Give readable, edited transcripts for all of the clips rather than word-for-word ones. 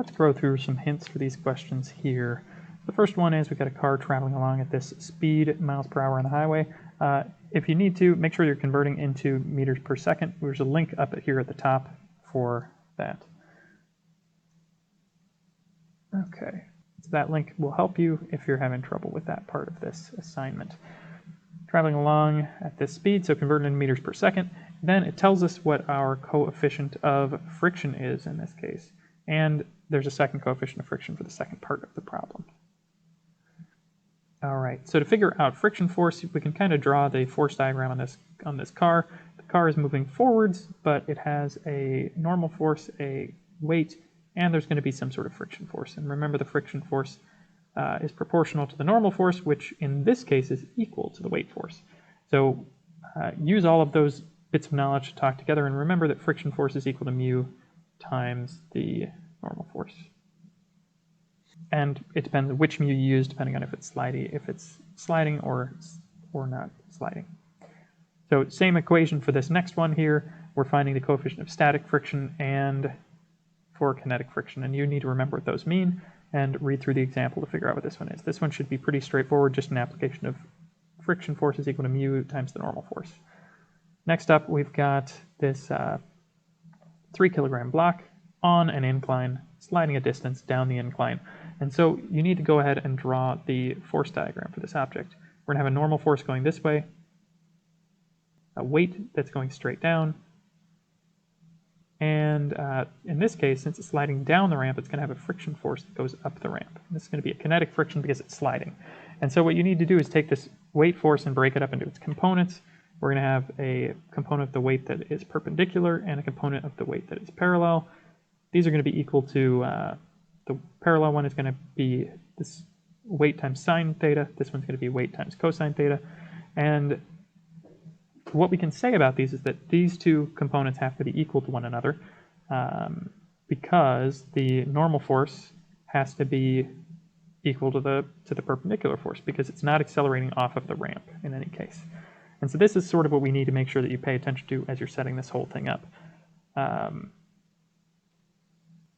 Let's go through some hints for these questions here. The first one is we've got a car traveling along at this speed, miles per hour on the highway. If you need to, make sure you're converting into meters per second. There's a link up here at the top for that. Okay, so that link will help you if you're having trouble with that part of this assignment. Traveling along at this speed, so converting into meters per second. Then it tells us what our coefficient of friction is in this case. And there's a second coefficient of friction for the second part of the problem. All right, so to figure out friction force, we can kind of draw the force diagram on this car. The car is moving forwards, but it has a normal force, a weight, and there's going to be some sort of friction force. And remember, the friction force is proportional to the normal force, which in this case is equal to the weight force. So use all of those bits of knowledge to talk together, and remember that friction force is equal to mu times the normal force. And it depends which mu you use, depending on if it's sliding or not sliding. So same equation for this next one here. We're finding the coefficient of static friction and for kinetic friction, and you need to remember what those mean and read through the example to figure out what this one is. This one should be pretty straightforward, just an application of friction force is equal to mu times the normal force. Next up, we've got this 3 kilogram block on an incline, sliding a distance down the incline. And so you need to go ahead and draw the force diagram for this object. We're going to have a normal force going this way, a weight that's going straight down, and in this case, since it's sliding down the ramp, it's going to have a friction force that goes up the ramp. And this is going to be a kinetic friction because it's sliding. And so what you need to do is take this weight force and break it up into its components. We're going to have a component of the weight that is perpendicular and a component of the weight that is parallel. These are going to be equal to, the parallel one is going to be this weight times sine theta. This one's going to be weight times cosine theta. And what we can say about these is that these two components have to be equal to one another because the normal force has to be equal to the perpendicular force because it's not accelerating off of the ramp in any case. And so this is sort of what we need to make sure that you pay attention to as you're setting this whole thing up.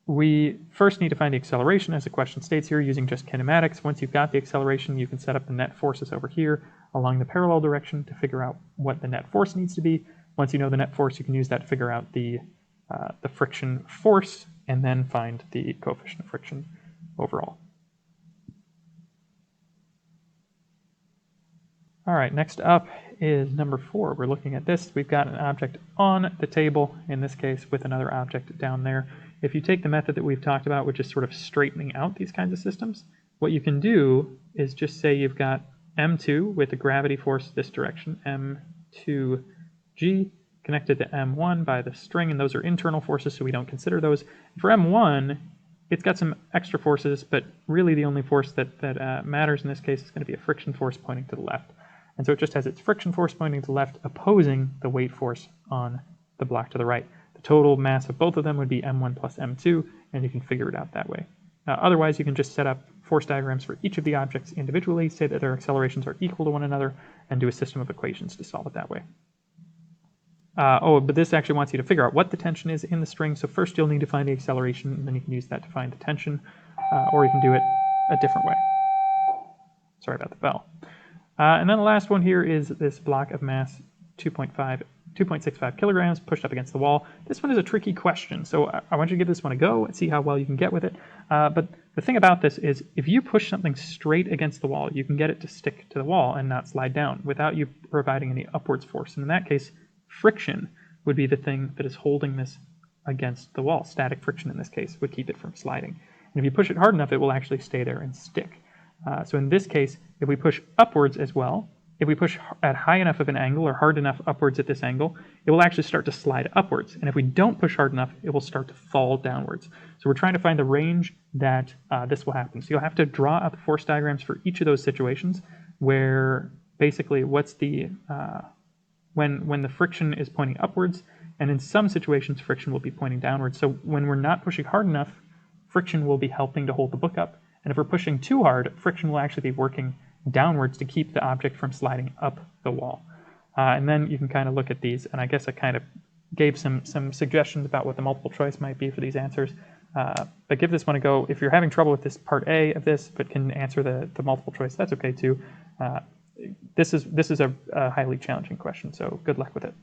We first need to find the acceleration, as the question states here, using just kinematics. Once you've got the acceleration, you can set up the net forces over here along the parallel direction to figure out what the net force needs to be. Once you know the net force, you can use that to figure out the friction force and then find the coefficient of friction overall. All right, next up is number 4. We're looking at this. We've got an object on the table, in this case, with another object down there. If you take the method that we've talked about, which is sort of straightening out these kinds of systems, what you can do is just say you've got M2 with a gravity force this direction, M2G, connected to M1 by the string, and those are internal forces, so we don't consider those. For M1, it's got some extra forces, but really the only force that matters in this case is going to be a friction force pointing to the left. And so it just has its friction force pointing to the left opposing the weight force on the block to the right. The total mass of both of them would be M1 plus M2, and you can figure it out that way. Otherwise, you can just set up force diagrams for each of the objects individually, say that their accelerations are equal to one another, and do a system of equations to solve it that way. But this actually wants you to figure out what the tension is in the string, so first you'll need to find the acceleration, and then you can use that to find the tension, or you can do it a different way. Sorry about the bell. And then the last one here is this block of mass 2.65 kilograms pushed up against the wall. This one is a tricky question, so I want you to give this one a go and see how well you can get with it. But the thing about this is if you push something straight against the wall, you can get it to stick to the wall and not slide down without you providing any upwards force. And in that case, friction would be the thing that is holding this against the wall. Static friction in this case would keep it from sliding. And if you push it hard enough, it will actually stay there and stick. So in this case, if we push upwards as well, if we push at high enough of an angle or hard enough upwards at this angle, it will actually start to slide upwards. And if we don't push hard enough, it will start to fall downwards. So we're trying to find the range that this will happen. So you'll have to draw out the force diagrams for each of those situations where basically what's the, when the friction is pointing upwards, and in some situations friction will be pointing downwards. So when we're not pushing hard enough, friction will be helping to hold the book up. And if we're pushing too hard, friction will actually be working downwards to keep the object from sliding up the wall. And then you can kind of look at these, and I guess I kind of gave some suggestions about what the multiple choice might be for these answers. But give this one a go. If you're having trouble with this part A of this, but can answer the multiple choice, that's okay too. This is a highly challenging question, so good luck with it.